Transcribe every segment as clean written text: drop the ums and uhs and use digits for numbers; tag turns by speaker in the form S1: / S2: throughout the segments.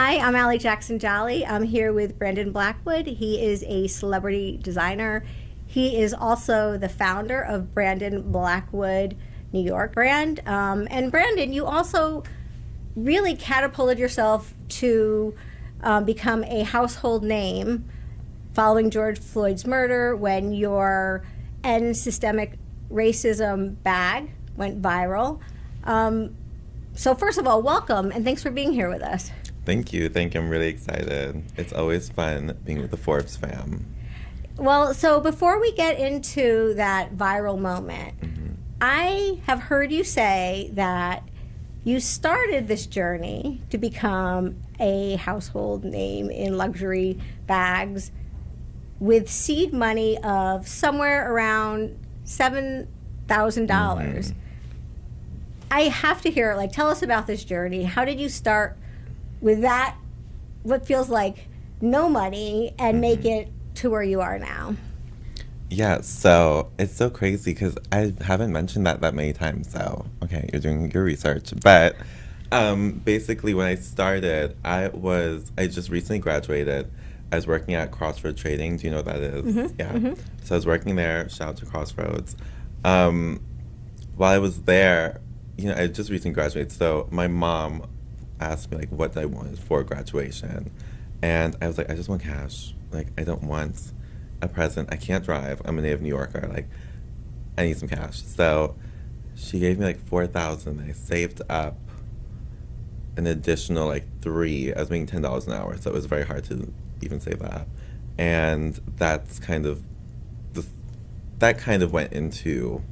S1: Hi, I'm Allie Jackson-Jolly. I'm here with Brandon Blackwood. He is a celebrity designer. He is also the founder of Brandon Blackwood New York brand. And Brandon, you also really catapulted yourself to become a household name following George Floyd's murder when your End Systemic Racism bag went viral. So first of all, welcome and thanks for being here with us.
S2: Thank you. I'm really excited. It's always fun being with the Forbes fam.
S1: Well, so before we get into that viral moment, I have heard you say that you started this journey to become a household name in luxury bags with seed money of somewhere around $7,000. I have to hear, tell us about this journey. How did you start with that, what feels like no money, and make it to where you are now?
S2: Yeah, so it's so crazy because I haven't mentioned that many times. So, okay, you're doing your research. But basically, when I started, I just recently graduated. I was working at Crossroads Trading. Do you know what that is? Yeah. So I was working there. Shout out to Crossroads. While I was there, I just recently graduated. So my mom asked me what I wanted for graduation, and I was like, I just want cash. I don't want a present. I can't drive. I'm a native New Yorker. I need some cash. So she gave me $4,000. I saved up an additional $3. I was making $10 an hour, so it was very hard to even save that up. And that's that kind of went into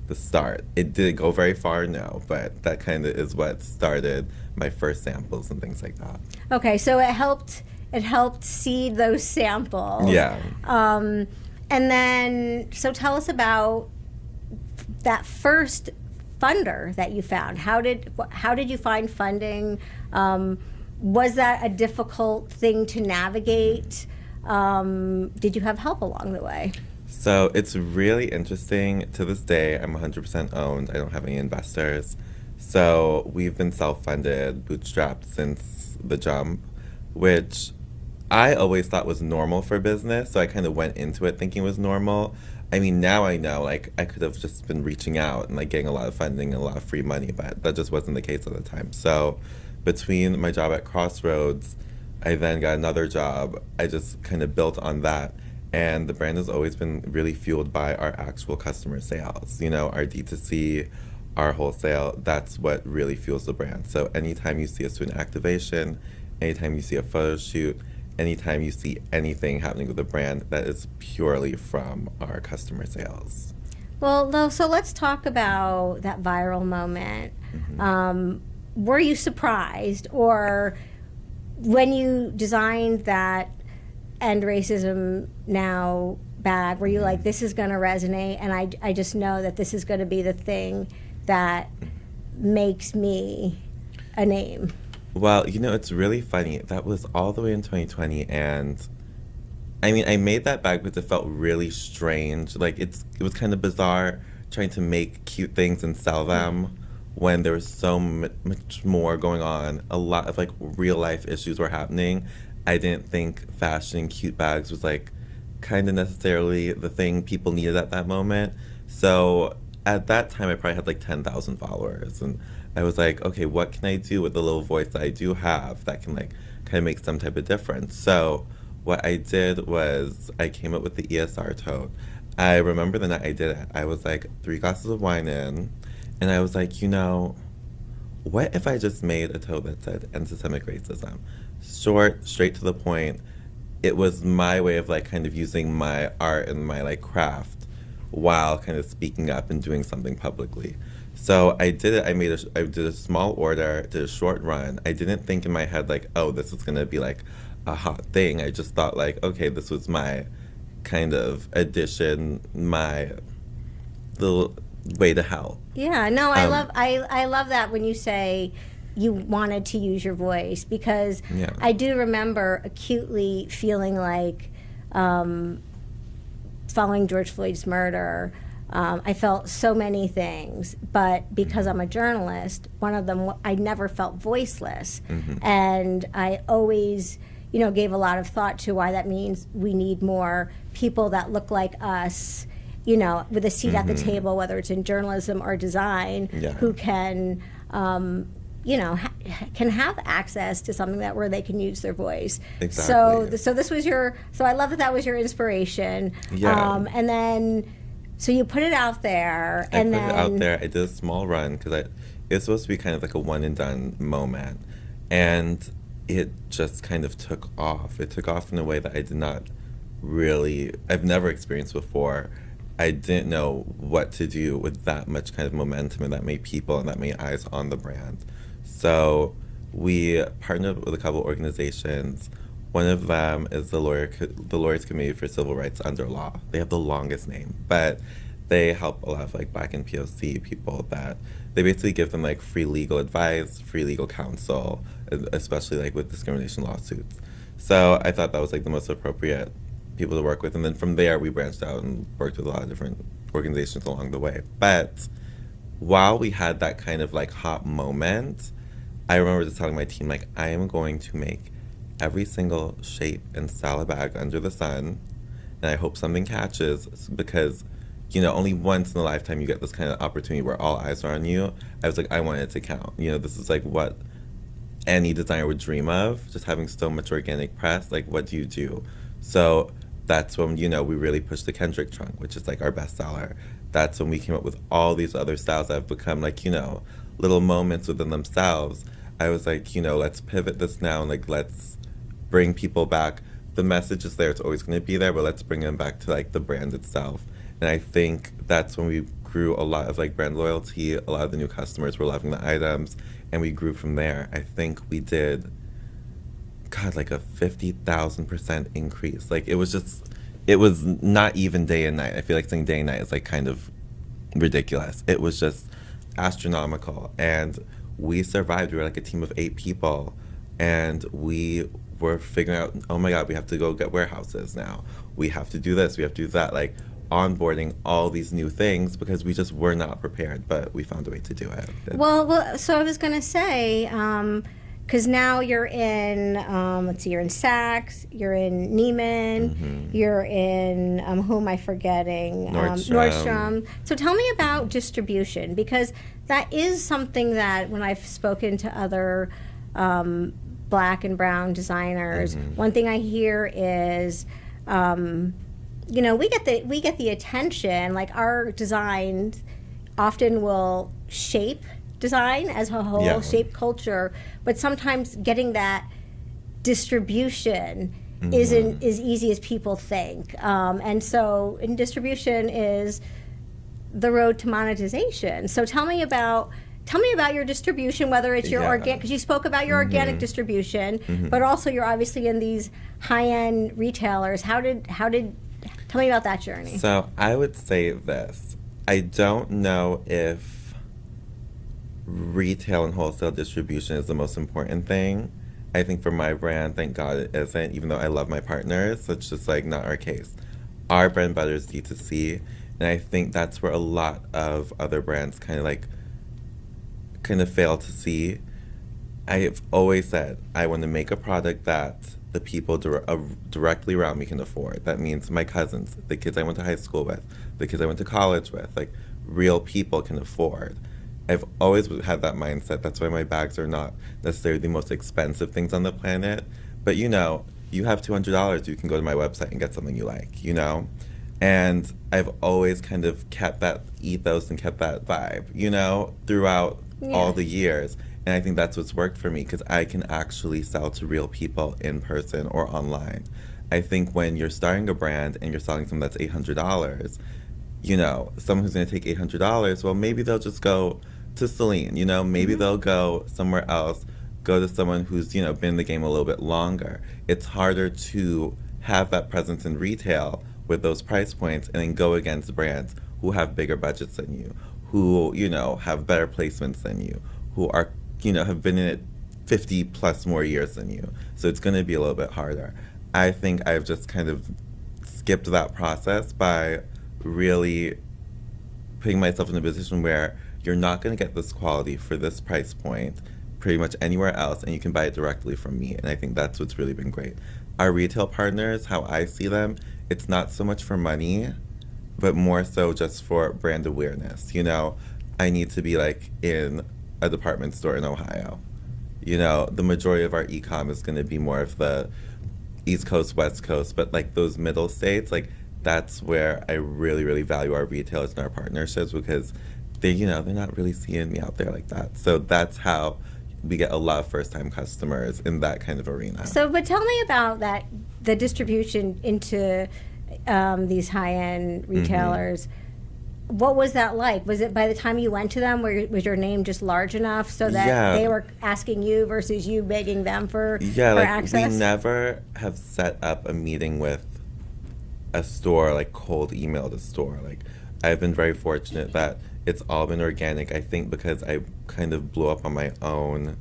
S2: the start. It didn't go very far, no, but that kind of is what started my first samples and things like that.
S1: Okay, so it helped seed those samples.
S2: Yeah.
S1: And then, so tell us about that first funder that you found. How did you find funding? Was that a difficult thing to navigate? Did you have help along the way?
S2: So it's really interesting. To this day, I'm 100% owned. I don't have any investors. So we've been self-funded, bootstrapped since the jump, which I always thought was normal for business. So I kind of went into it thinking it was normal. I mean, now I know, I could have just been reaching out and getting a lot of funding and a lot of free money, but that just wasn't the case at the time. So between my job at Crossroads, I then got another job. I just kind of built on that. And the brand has always been really fueled by our actual customer sales, our D2C, our wholesale. That's what really fuels the brand. So anytime you see us do an activation, anytime you see a photo shoot, anytime you see anything happening with the brand, that is purely from our customer sales.
S1: Well, so let's talk about that viral moment. Were you surprised, or when you designed that End Racism Now bag, were you like, this is going to resonate, and I just know that this is going to be the thing that makes me a name?
S2: Well, it's really funny. That was all the way in 2020, and I mean, I made that bag because it felt really strange. It was kind of bizarre trying to make cute things and sell them when there was so much more going on. A lot of real life issues were happening. I didn't think fashion and cute bags was kind of necessarily the thing people needed at that moment. So at that time, I probably had 10,000 followers, and I was like, okay, what can I do with the little voice that I do have that can kind of make some type of difference? So what I did was I came up with the ESR tote. I remember the night I did it. I was 3 glasses of wine in, and I was like, what if I just made a tote that said End Systemic Racism? Short, straight to the point. It was my way of kind of using my art and my craft while kind of speaking up and doing something publicly. So I did it. I did a small order, did a short run. I didn't think in my head oh, this is gonna be a hot thing. I just thought okay, this was my kind of addition, my little way to help.
S1: Yeah, no, I love that when you say you wanted to use your voice, because I do remember acutely feeling following George Floyd's murder, I felt so many things, but because I'm a journalist, one of them, I never felt voiceless. And I always, gave a lot of thought to why that means we need more people that look like us, with a seat at the table, whether it's in journalism or design, who can, can have access to something where they can use their voice.
S2: Exactly.
S1: So this was so I love that was your inspiration.
S2: Yeah.
S1: And then, so you put it out there,
S2: I put it out there. I did a small run because it was supposed to be kind of like a one and done moment, and it just kind of took off. It took off in a way that I've never experienced before. I didn't know what to do with that much kind of momentum and that many people and that many eyes on the brand. So we partnered with a couple organizations. One of them is the Lawyers Committee for Civil Rights Under Law. They have the longest name, but they help a lot of like Black and POC people that they basically give them like free legal advice, free legal counsel, especially like with discrimination lawsuits. So I thought that was like the most appropriate people to work with. And then from there, we branched out and worked with a lot of different organizations along the way. But while we had that kind of like hot moment, I remember just telling my team, like, I am going to make every single shape and style of bag under the sun, and I hope something catches, because, only once in a lifetime you get this kind of opportunity where all eyes are on you. I was like, I want it to count. This is like what any designer would dream of, just having so much organic press. Like, what do you do? So that's when, we really pushed the Kendrick trunk, which is like our bestseller. That's when we came up with all these other styles that have become like, little moments within themselves. I was like, let's pivot this now, and like, let's bring people back. The message is there, it's always going to be there, but let's bring them back to like the brand itself. And I think that's when we grew a lot of like brand loyalty. A lot of the new customers were loving the items, and we grew from there. I think we did, like a 50,000% increase. Like, it was not even day and night. I feel like saying day and night is like kind of ridiculous. It was just astronomical, and we survived. We were like a team of 8 people, and we were figuring out, oh my God, we have to go get warehouses now. We have to do this, we have to do that, like onboarding all these new things, because we just were not prepared, but we found a way to do it.
S1: Well, so I was going to say, because now you're in, you're in Saks, you're in Neiman, you're in, who am I forgetting? Nordstrom. So tell me about distribution, because that is something that when I've spoken to other Black and brown designers, one thing I hear is, we get the attention, like our design often will shape design as a whole, shape culture, but sometimes getting that distribution isn't as easy as people think. And so in distribution is the road to monetization. So tell me about your distribution, whether it's your organic, because you spoke about your organic distribution, but also you're obviously in these high-end retailers. Tell me about that journey.
S2: So I would say this. I don't know if retail and wholesale distribution is the most important thing. I think for my brand, thank God it isn't, even though I love my partners. It's just like not our case. Our bread and butter is D2C, and I think that's where a lot of other brands kind of fail to see. I have always said I want to make a product that the people directly around me can afford. That means my cousins, the kids I went to high school with, the kids I went to college with, like real people can afford. I've always had that mindset. That's why my bags are not necessarily the most expensive things on the planet. But you have $200, you can go to my website and get something you like, And I've always kind of kept that ethos and kept that vibe, throughout all the years. And I think that's what's worked for me, because I can actually sell to real people in person or online. I think when you're starting a brand and you're selling something that's $800, someone who's going to take $800, well, maybe they'll just go to Celine, maybe they'll go somewhere else, go to someone who's, been in the game a little bit longer. It's harder to have that presence in retail with those price points and then go against brands who have bigger budgets than you, who, have better placements than you, who are, have been in it 50 plus more years than you. So it's going to be a little bit harder. I think I've just kind of skipped that process by really putting myself in a position where you're not going to get this quality for this price point pretty much anywhere else, and you can buy it directly from me. And I think that's what's really been great. Our retail partners, how I see them, it's not so much for money, but more so just for brand awareness. You know, I need to be like in a department store in Ohio. You know, the majority of our e-com is going to be more of the East Coast, West Coast, but like those middle states, like that's where I really, really value our retailers and our partnerships, because they, you know, they're not really seeing me out there like that. So that's how we get a lot of first-time customers in that kind of arena.
S1: So, but tell me about that, the distribution into these high-end retailers. What was that like? Was it by the time you went to them, was your name just large enough so that they were asking you versus you begging them for access?
S2: We never have set up a meeting with a store, like cold emailed a store. Like, I've been very fortunate that it's all been organic, I think, because I kind of blew up on my own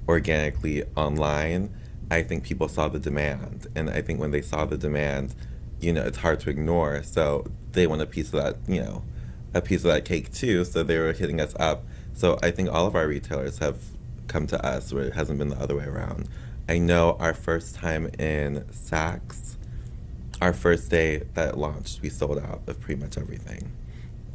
S2: organically online. I think people saw the demand, and I think when they saw the demand, you know, it's hard to ignore. So they want a piece of that, you know, a piece of that cake too. So they were hitting us up. So I think all of our retailers have come to us, where it hasn't been the other way around. I know our first time in Saks, our first day that it launched, we sold out of pretty much everything.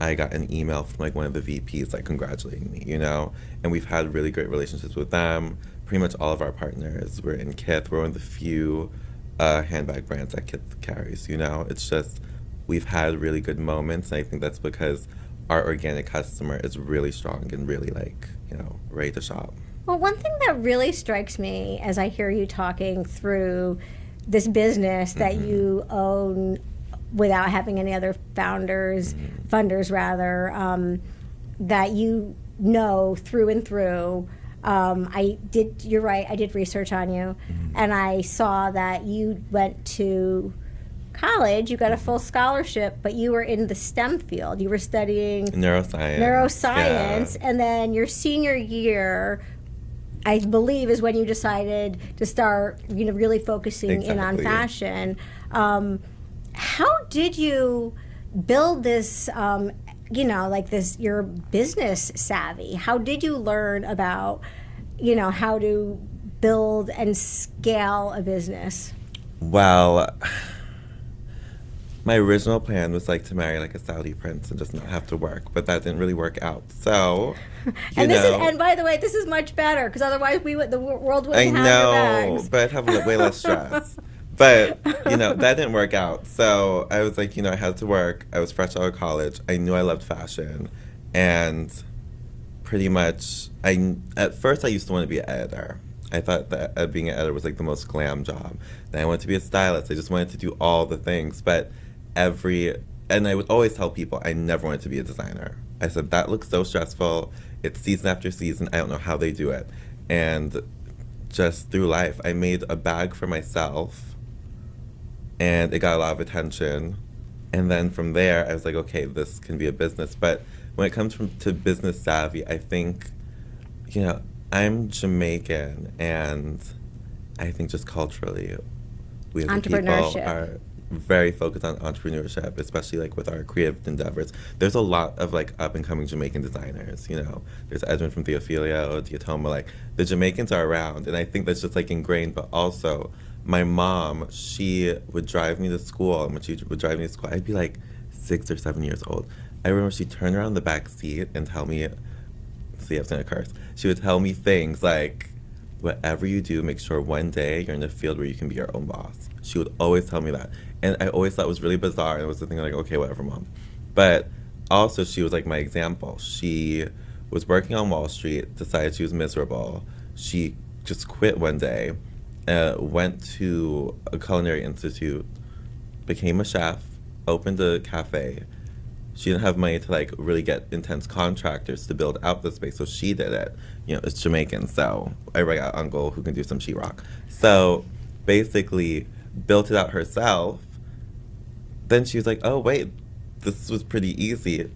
S2: I got an email from like one of the VPs like congratulating me, you know, and we've had really great relationships with them. Pretty much all of our partners. We're in Kith. We're one of the few handbag brands that Kith carries, you know. It's just, we've had really good moments, and I think that's because our organic customer is really strong and really like, you know, ready to shop.
S1: Well, one thing that really strikes me as I hear you talking through this business that you own without having any other funders rather, that you know through and through. You're right, I did research on you, and I saw that you went to college, you got a full scholarship, but you were in the STEM field. You were studying neuroscience, and then your senior year, I believe, is when you decided to start, you know, really focusing in on fashion. How did you build this, you know, like this, your business savvy? How did you learn about, you know, how to build and scale a business?
S2: Well, my original plan was like to marry like a Saudi prince and just not have to work, but that didn't really work out. So,
S1: and by the way, this is much better, because otherwise the world wouldn't have your bags.
S2: But I'd have way less stress. But, you know, that didn't work out. So I was like, you know, I had to work. I was fresh out of college. I knew I loved fashion. And pretty much, at first I used to want to be an editor. I thought that being an editor was like the most glam job. Then I wanted to be a stylist. I just wanted to do all the things. But and I would always tell people I never wanted to be a designer. I said, that looks so stressful. It's season after season. I don't know how they do it. And just through life, I made a bag for myself, and it got a lot of attention. And then from there, I was like, okay, this can be a business. But when it comes to business savvy, I think, you know, I'm Jamaican, and I think just culturally, we as people are very focused on entrepreneurship, especially like with our creative endeavors. There's a lot of like up and coming Jamaican designers, you know. There's Edmund from Theophilia, Diatoma, like the Jamaicans are around, and I think that's just like ingrained. But also, my mom, she would drive me to school, and when she would drive me to school, I'd be like 6 or 7 years old. I remember she'd turn around the back seat and tell me, see, I was gonna curse. She would tell me things like, whatever you do, make sure one day you're in a field where you can be your own boss. She would always tell me that. And I always thought it was really bizarre, and it was the thing like, okay, whatever, Mom. But also, she was like my example. She was working on Wall Street, decided she was miserable. She just quit one day, went to a culinary institute, became a chef, opened a cafe. She didn't have money to like really get intense contractors to build out the space, so she did it. You know, it's Jamaican, so I got an uncle who can do some sheetrock. So basically built it out herself. Then she was like, oh wait, this was pretty easy.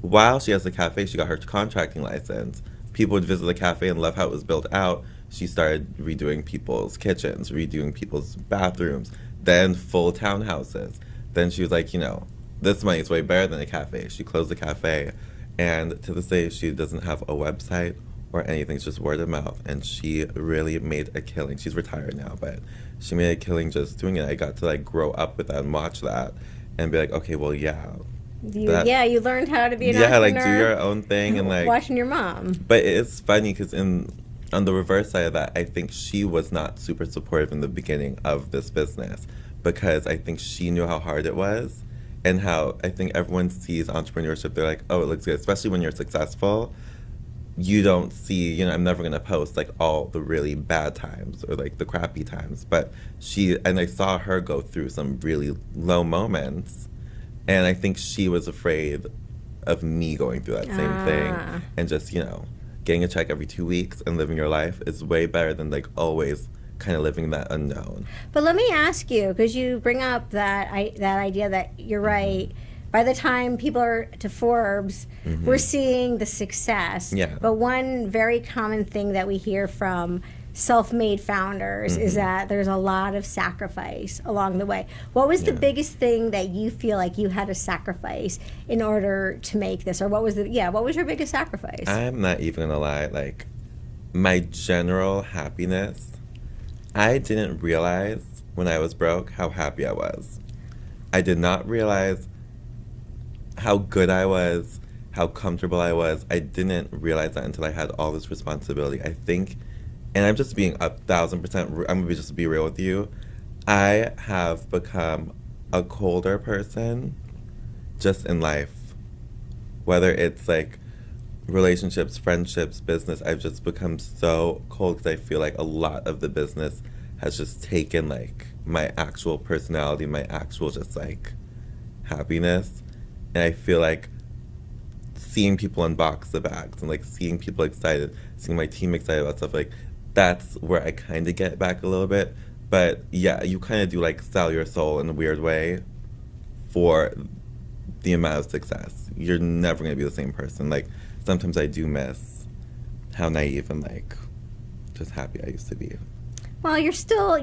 S2: While she has the cafe, she got her contracting license. People would visit the cafe and love how it was built out. She started redoing people's kitchens, redoing people's bathrooms, then full townhouses. Then she was like, you know, this money is way better than a cafe. She closed the cafe, and to this day, she doesn't have a website or anything. It's just word of mouth, and she really made a killing. She's retired now, but she made a killing just doing it. I got to like grow up with that and watch that, and be like, okay, well, yeah.
S1: You learned how to be an
S2: yeah,
S1: entrepreneur.
S2: like do your own thing and like
S1: watching your mom.
S2: But it's funny because on the reverse side of that, I think she was not super supportive in the beginning of this business because I think she knew how hard it was and how I think everyone sees entrepreneurship. They're like, oh, it looks good, especially when you're successful. You don't see, I'm never going to post like all the really bad times or like the crappy times. But I saw her go through some really low moments. And I think she was afraid of me going through that same thing. And just, getting a check every 2 weeks and living your life is way better than like always kind of living that unknown.
S1: But let me ask you, because you bring up that idea that you're right. By the time people are to Forbes, we're seeing the success.
S2: Yeah.
S1: But one very common thing that we hear from self-made founders is that there's a lot of sacrifice along the way. What was the biggest thing that you feel like you had to sacrifice in order to make this? Or what was your biggest sacrifice?
S2: I'm not even gonna lie, like my general happiness, I didn't realize when I was broke how happy I was. I did not realize how good I was, how comfortable I was. I didn't realize that until I had all this responsibility. I think, and I'm just being 1,000%, I'm gonna just be real with you, I have become a colder person just in life. Whether it's like relationships, friendships, business, I've just become so cold because I feel like a lot of the business has just taken like my actual personality, my actual just like happiness. And I feel like seeing people unbox the bags and like seeing people excited, seeing my team excited about stuff, like that's where I kind of get back a little bit. But yeah, you kind of do like sell your soul in a weird way for the amount of success. You're never going to be the same person. Like sometimes I do miss how naive and like just happy I used to be.
S1: Well, you're still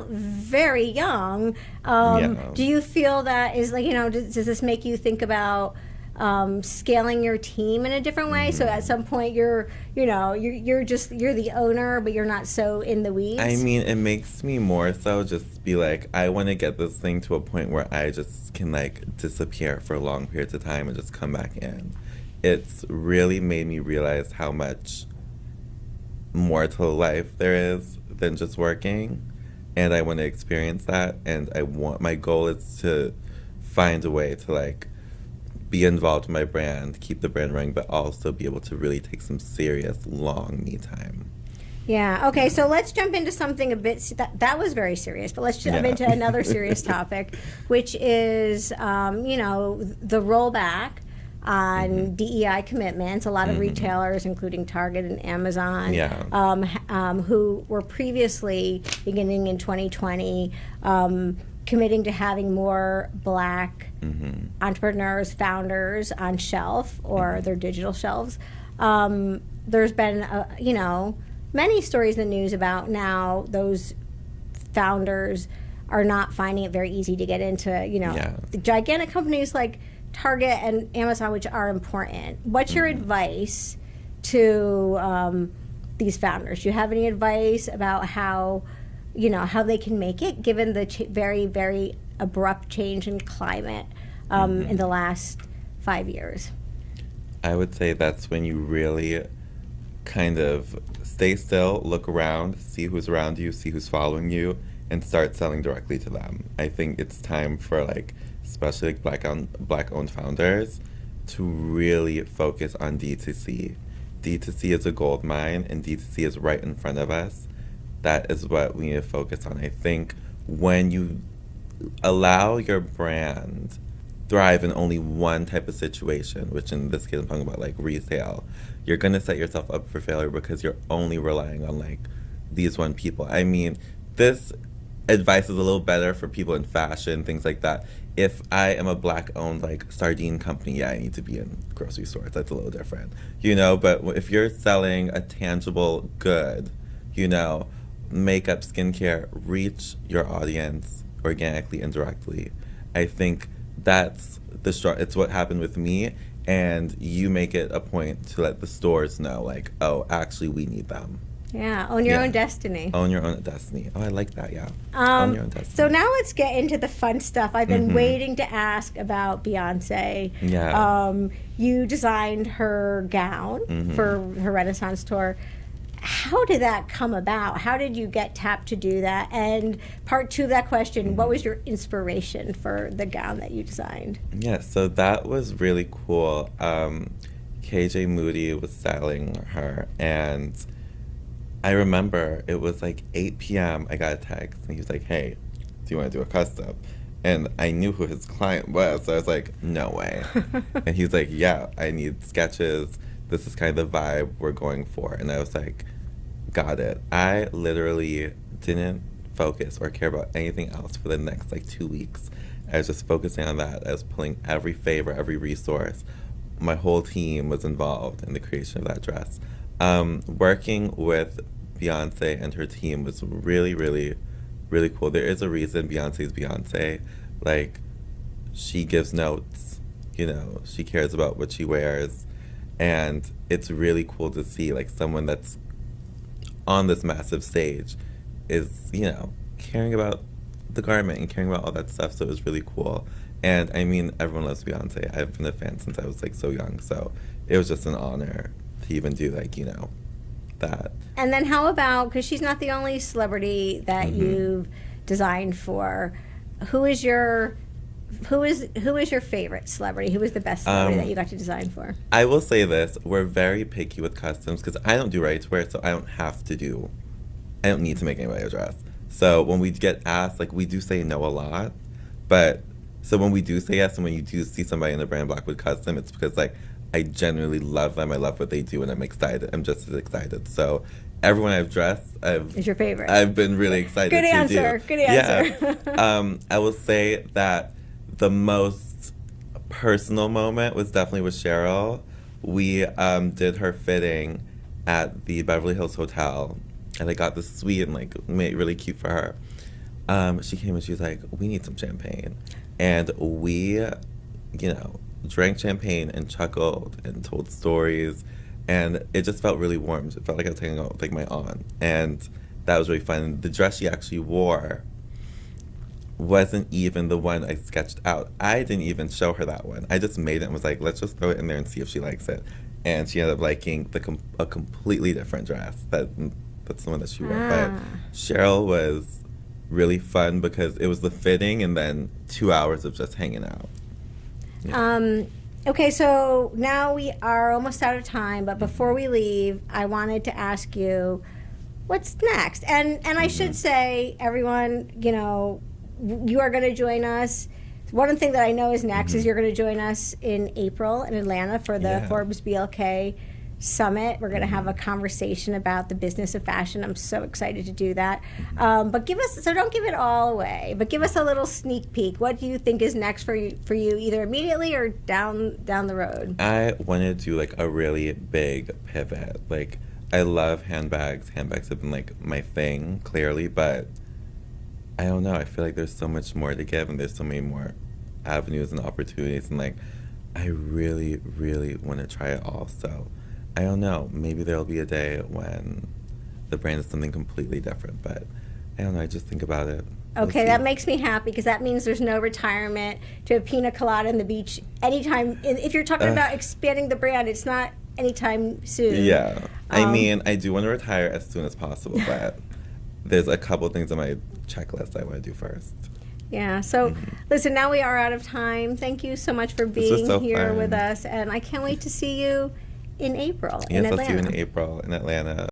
S1: very young. Do you feel that is like, does this make you think about scaling your team in a different way? So at some point you're the owner, but you're not so in the weeds.
S2: I mean, it makes me more so just be like, I want to get this thing to a point where I just can like disappear for long periods of time and just come back in. It's really made me realize how much more to life there is than just working, and I want to experience that. And my goal is to find a way to like be involved in my brand, keep the brand running, but also be able to really take some serious long me time.
S1: Yeah. Okay. So let's jump into something a bit that was very serious, but let's jump into another serious topic, which is the rollback on DEI commitments. A lot of retailers, including Target and Amazon, who were previously, beginning in 2020, committing to having more Black entrepreneurs, founders on shelf or their digital shelves. There's been, many stories in the news about now those founders are not finding it very easy to get into, the gigantic companies like Target and Amazon, which are important. What's your advice to these founders? Do you have any advice about how they can make it, given the very, very abrupt change in climate in the last 5 years?
S2: I would say that's when you really kind of stay still, look around, see who's around you, see who's following you, and start selling directly to them. I think it's time for especially Black-owned founders to really focus on D2C. D2C is a gold mine, and D2C is right in front of us. That is what we need to focus on. I think when you allow your brand thrive in only one type of situation, which in this case I'm talking about resale, you're going to set yourself up for failure because you're only relying on these one people. I mean, this advice is a little better for people in fashion, things like that. If I am a Black-owned sardine company, I need to be in grocery stores. That's a little different, But if you're selling a tangible good, makeup, skincare, reach your audience organically and directly. I think that's it's what happened with me, and you make it a point to let the stores know, like, oh, actually, we need them.
S1: Yeah, own your own destiny.
S2: Own your own destiny. Oh, I like that, yeah. Own your own destiny.
S1: So now let's get into the fun stuff. I've been waiting to ask about Beyonce.
S2: Yeah.
S1: You designed her gown for her Renaissance tour. How did that come about? How did you get tapped to do that? And part two of that question, what was your inspiration for the gown that you designed?
S2: Yeah, so that was really cool. KJ Moody was styling her, and I remember it was like 8 p.m. I got a text, and he was like, hey, do you want to do a custom? And I knew who his client was, so I was like, no way. And he was like, yeah, I need sketches. This is kind of the vibe we're going for. And I was like, got it. I literally didn't focus or care about anything else for the next like 2 weeks. I was just focusing on that. I was pulling every favor, every resource. My whole team was involved in the creation of that dress. Working with Beyonce and her team was really, really, really cool. There is a reason Beyonce's Beyonce. Like, she gives notes, you know, she cares about what she wears. And it's really cool to see, like, someone that's on this massive stage is, you know, caring about the garment and caring about all that stuff. So it was really cool. And I mean, everyone loves Beyonce. I've been a fan since I was like so young. So it was just an honor to even do, like, you know, that. And
S1: then how about, because she's not the only celebrity that you've designed for, who is your favorite celebrity? Who is the best celebrity that you got to design for?
S2: I will say this, we're very picky with customs because I don't do ready-to-wear, so I don't need to make anybody a dress. So when we get asked, like, we do say no a lot, but so when we do say yes, and when you do see somebody in the brand Blackwood Custom, it's because, like, I genuinely love them. I love what they do, and I'm excited. I'm just as excited. So everyone I've dressed,
S1: is your favorite?
S2: I've been really excited
S1: Good
S2: to
S1: answer.
S2: do.
S1: Good answer.
S2: Yeah. I will say that the most personal moment was definitely with Sheryl. We did her fitting at the Beverly Hills Hotel, and I got this suite and, like, made it really cute for her. She came and she was like, we need some champagne. And we, you know, drank champagne and chuckled and told stories, and it just felt really warm. It felt like I was hanging out with, like, my aunt, and that was really fun. The dress she actually wore wasn't even the one I sketched out. I didn't even show her that one. I just made it and was like, let's just throw it in there and see if she likes it. And she ended up liking a completely different dress. That's the one that she wore. But Sheryl was really fun because it was the fitting and then 2 hours of just hanging out. Yeah.
S1: Okay, so now we are almost out of time, but before we leave, I wanted to ask you, what's next? And I should say, everyone, you know, you are going to join us. One thing that I know is next is you're going to join us in April in Atlanta for the Forbes BLK Summit. We're going to have a conversation about the business of fashion. I'm so excited to do that. But don't give it all away, but give us a little sneak peek. What do you think is next for you either immediately or down the road?
S2: I want to do, like, a really big pivot. Like, I love handbags. Handbags have been, like, my thing, clearly, but I don't know. I feel like there's so much more to give, and there's so many more avenues and opportunities, and, like, I really, really want to try it all. So I don't know. Maybe there'll be a day when the brand is something completely different, but I don't know. I just think about it.
S1: Okay, that makes me happy because that means there's no retirement to a pina colada on the beach anytime. If you're talking about expanding the brand, it's not anytime soon.
S2: Yeah. I mean, I do want to retire as soon as possible, but there's a couple things on my checklist I want to do first.
S1: Yeah. So, listen, now we are out of time. Thank you so much for being here with us, and I can't wait to see you in April in Atlanta.
S2: Yes, I'll see you in April in Atlanta.